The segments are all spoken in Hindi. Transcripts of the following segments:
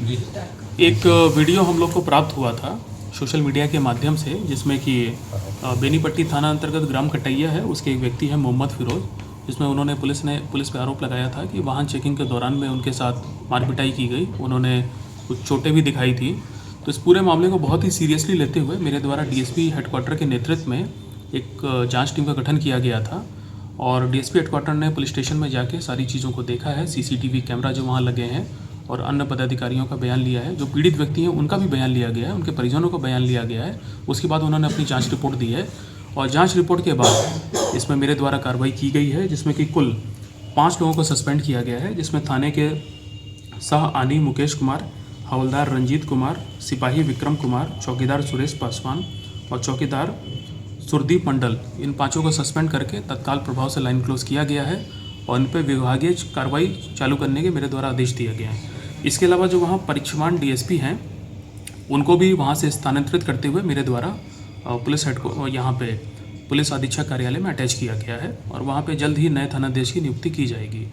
जी। एक वीडियो हम लोग को प्राप्त हुआ था सोशल मीडिया के माध्यम से, जिसमें कि बेनीपट्टी थाना अंतर्गत ग्राम कटैया है, उसके एक व्यक्ति हैं मोहम्मद फिरोज, जिसमें उन्होंने पुलिस पे आरोप लगाया था कि वाहन चेकिंग के दौरान में उनके साथ मारपिटाई की गई, उन्होंने कुछ चोटें भी दिखाई थी। तो इस पूरे मामले को बहुत ही सीरियसली लेते हुए मेरे द्वारा डीएसपी हेडक्वार्टर के नेतृत्व में एक जांच टीम का गठन किया गया था और डीएसपी हेडक्वार्टर ने पुलिस स्टेशन में जाके सारी चीज़ों को देखा है, सीसीटीवी कैमरा जो वहाँ लगे हैं और अन्य पदाधिकारियों का बयान लिया है, जो पीड़ित व्यक्ति हैं उनका भी बयान लिया गया है, उनके परिजनों का बयान लिया गया है। उसके बाद उन्होंने अपनी जांच रिपोर्ट दी है और जांच रिपोर्ट के बाद इसमें मेरे द्वारा कार्रवाई की गई है, जिसमें कि कुल 5 लोगों को सस्पेंड किया गया है, जिसमें थाने के सह आनी मुकेश कुमार, हवलदार रंजीत कुमार, सिपाही विक्रम कुमार, चौकीदार सुरेश पासवान और चौकीदार सुरदीप मंडल, इन 5 को सस्पेंड करके तत्काल प्रभाव से लाइन क्लोज किया गया है और इन पर विभागीय कार्रवाई चालू करने के मेरे द्वारा आदेश दिया गया है। इसके अलावा जो वहाँ परीक्षमान डीएसपी हैं उनको भी वहाँ से स्थानांतरित करते हुए मेरे द्वारा पुलिस हेड को यहाँ पे पुलिस अधीक्षक कार्यालय में अटैच किया गया है और वहाँ पे जल्द ही नए थानाधीश की नियुक्ति की जाएगी।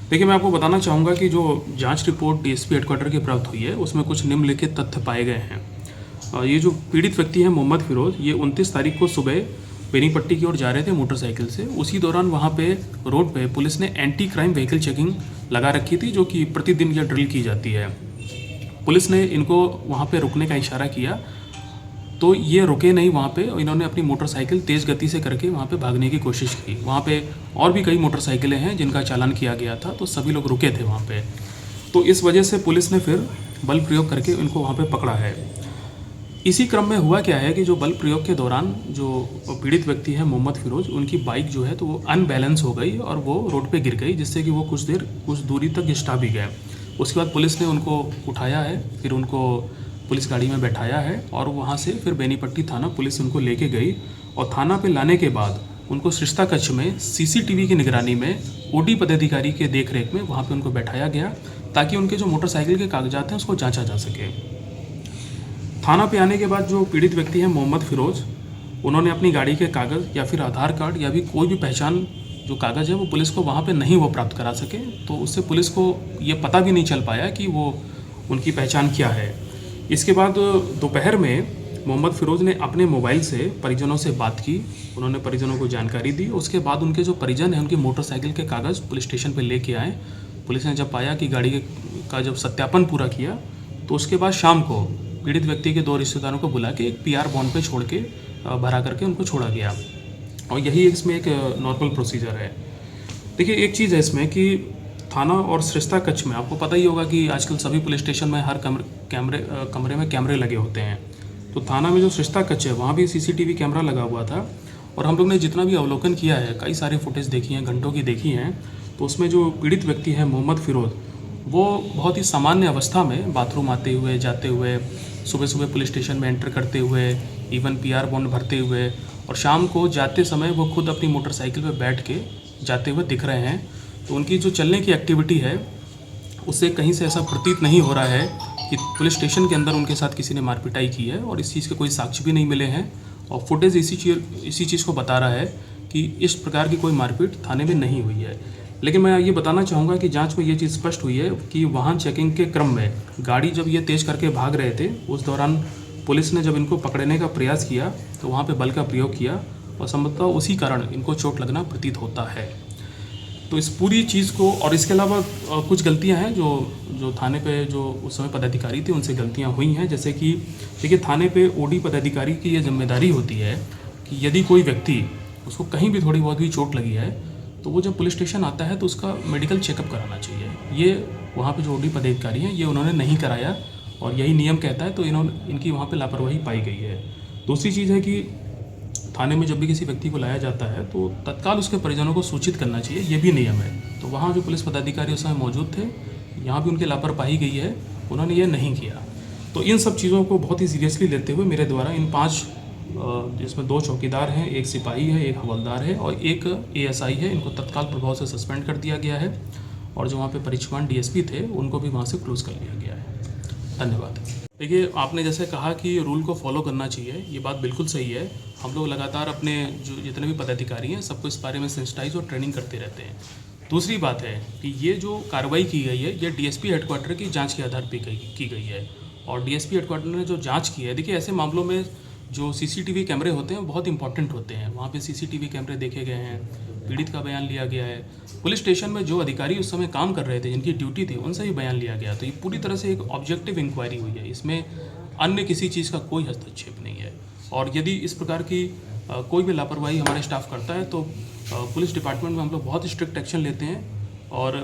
देखिए, मैं आपको बताना चाहूँगा कि जो जांच रिपोर्ट डीएसपी हेडक्वार्टर की प्राप्त हुई है उसमें कुछ निम्नलिखित तथ्य पाए गए हैं। ये जो पीड़ित व्यक्ति हैं मोहम्मद फिरोज, ये 29 तारीख को सुबह बेनीपट्टी की ओर जा रहे थे मोटरसाइकिल से। उसी दौरान वहाँ पे रोड पे पुलिस ने एंटी क्राइम व्हीकल चेकिंग लगा रखी थी, जो कि प्रतिदिन यह ड्रिल की जाती है। पुलिस ने इनको वहाँ पे रुकने का इशारा किया तो ये रुके नहीं वहाँ पे, इन्होंने अपनी मोटरसाइकिल तेज़ गति से करके वहाँ पे भागने की कोशिश की। वहाँ पे और भी कई मोटरसाइकिलें हैं जिनका चालान किया गया था, तो सभी लोग रुके थे वहाँ पे। तो इस वजह से पुलिस ने फिर बल प्रयोग करके इनको वहाँ पे पकड़ा है। इसी क्रम में हुआ क्या है कि जो बल प्रयोग के दौरान जो पीड़ित व्यक्ति है मोहम्मद फिरोज, उनकी बाइक जो है तो वो अनबैलेंस हो गई और वो रोड पे गिर गई, जिससे कि वो कुछ दूरी तक घिसटा भी गए। उसके बाद पुलिस ने उनको उठाया है, फिर उनको पुलिस गाड़ी में बैठाया है और वहाँ से फिर बेनीपट्टी थाना पुलिस उनको लेके गई और थाना पे लाने के बाद उनको सृष्टा कक्ष में सीसीटीवी की निगरानी में ओडी पदाधिकारी के देखरेख में वहाँ पे उनको बैठाया गया, ताकि उनके जो मोटरसाइकिल के कागजात हैं उसको जांचा जा सके। थाना पे आने के बाद जो पीड़ित व्यक्ति हैं मोहम्मद फिरोज, उन्होंने अपनी गाड़ी के कागज़ या फिर आधार कार्ड या भी कोई भी पहचान जो कागज़ है वो पुलिस को वहाँ पे नहीं वो प्राप्त करा सके, तो उससे पुलिस को ये पता भी नहीं चल पाया कि वो उनकी पहचान क्या है। इसके बाद दोपहर में मोहम्मद फिरोज ने अपने मोबाइल से परिजनों से बात की, उन्होंने परिजनों को जानकारी दी। उसके बाद उनके जो परिजन हैं उनकी मोटरसाइकिल के कागज़ पुलिस स्टेशन पर लेके आए। पुलिस ने जब पाया कि गाड़ी का जब सत्यापन पूरा किया तो उसके बाद शाम को पीड़ित व्यक्ति के 2 रिश्तेदारों को बुला के एक पीआर बॉन्ड पे छोड़ के भरा करके उनको छोड़ा गया और यही इसमें एक नॉर्मल प्रोसीजर है। देखिए, एक चीज़ है इसमें कि थाना और सृष्टा कक्ष में आपको पता ही होगा कि आजकल सभी पुलिस स्टेशन में हर कमरे में कैमरे लगे होते हैं। तो थाना में जो सृष्टा कक्ष है वहाँ भी सीसीटीवी कैमरा लगा हुआ था और हम लोग ने जितना भी अवलोकन किया है, कई सारी फुटेज देखी हैं, घंटों की देखी हैं, तो उसमें जो पीड़ित व्यक्ति है मोहम्मद फिरोज, वो बहुत ही सामान्य अवस्था में बाथरूम आते हुए जाते हुए, सुबह सुबह पुलिस स्टेशन में एंटर करते हुए, इवन पीआर बॉन्ड भरते हुए और शाम को जाते समय वो खुद अपनी मोटरसाइकिल पर बैठ के जाते हुए दिख रहे हैं। तो उनकी जो चलने की एक्टिविटी है उससे कहीं से ऐसा प्रतीत नहीं हो रहा है कि पुलिस स्टेशन के अंदर उनके साथ किसी ने मारपिटाई की है और इस चीज़ के कोई साक्ष्य भी नहीं मिले हैं और फुटेज इसी चीज़ को बता रहा है कि इस प्रकार की कोई मारपीट थाने में नहीं हुई है। लेकिन मैं ये बताना चाहूँगा कि जांच में ये चीज़ स्पष्ट हुई है कि वाहन चेकिंग के क्रम में गाड़ी जब ये तेज़ करके भाग रहे थे, उस दौरान पुलिस ने जब इनको पकड़ने का प्रयास किया तो वहाँ पे बल का प्रयोग किया और संभवतः उसी कारण इनको चोट लगना प्रतीत होता है। तो इस पूरी चीज़ को और इसके अलावा कुछ गलतियाँ हैं जो थाने पे जो उस समय पदाधिकारी थे उनसे गलतियाँ हुई हैं। जैसे कि देखिए, थाने पे ओडी पदाधिकारी की ये जिम्मेदारी होती है कि यदि कोई व्यक्ति उसको कहीं भी थोड़ी बहुत भी चोट लगी है तो वो जब पुलिस स्टेशन आता है तो उसका मेडिकल चेकअप कराना चाहिए। ये वहाँ पे जो ओडी पदाधिकारी हैं ये उन्होंने नहीं कराया और यही नियम कहता है, तो इनकी वहाँ पे लापरवाही पाई गई है। दूसरी चीज़ है कि थाने में जब भी किसी व्यक्ति को लाया जाता है तो तत्काल उसके परिजनों को सूचित करना चाहिए, ये भी नियम है। तो वहाँ जो पुलिस पदाधिकारी उस समय मौजूद थे, यहाँ भी उनकी लापरवाही गई है, उन्होंने ये नहीं किया। तो इन सब चीज़ों को बहुत ही सीरियसली लेते हुए मेरे द्वारा इन 5 जिसमें 2 चौकीदार हैं, 1 सिपाही है, 1 हवलदार है और 1 एएसआई है, इनको तत्काल प्रभाव से सस्पेंड कर दिया गया है और जो वहाँ पे परीक्षमान डीएसपी थे उनको भी वहाँ से क्लोज कर लिया गया है। धन्यवाद। देखिए, आपने जैसे कहा कि रूल को फॉलो करना चाहिए, ये बात बिल्कुल सही है। हम लोग लगातार अपने जो जितने भी पदाधिकारी हैं सबको इस बारे में सेंसिटाइज और ट्रेनिंग करते रहते हैं। दूसरी बात है कि ये जो कार्रवाई की गई है ये डीएसपी हेडक्वार्टर की जांच के आधार पर की गई है। और डीएसपी हेडक्वार्टर ने जो जांच की है, देखिए ऐसे मामलों में जो सीसीटीवी कैमरे होते हैं वो बहुत इंपॉर्टेंट होते हैं। वहाँ पे सीसीटीवी कैमरे देखे गए हैं, पीड़ित का बयान लिया गया है, पुलिस स्टेशन में जो अधिकारी उस समय काम कर रहे थे, जिनकी ड्यूटी थी, उनसे भी बयान लिया गया। तो ये पूरी तरह से एक ऑब्जेक्टिव इंक्वायरी हुई है, इसमें अन्य किसी चीज़ का कोई हस्तक्षेप नहीं है। और यदि इस प्रकार की कोई भी लापरवाही हमारे स्टाफ करता है तो पुलिस डिपार्टमेंट में हम लोग बहुत स्ट्रिक्ट एक्शन लेते हैं। और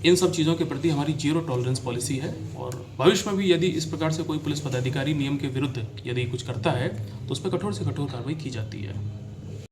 इन सब चीज़ों के प्रति हमारी जीरो टॉलरेंस पॉलिसी है। और भविष्य में भी यदि इस प्रकार से कोई पुलिस पदाधिकारी नियम के विरुद्ध यदि कुछ करता है तो उस पर कठोर से कठोर कार्रवाई की जाती है।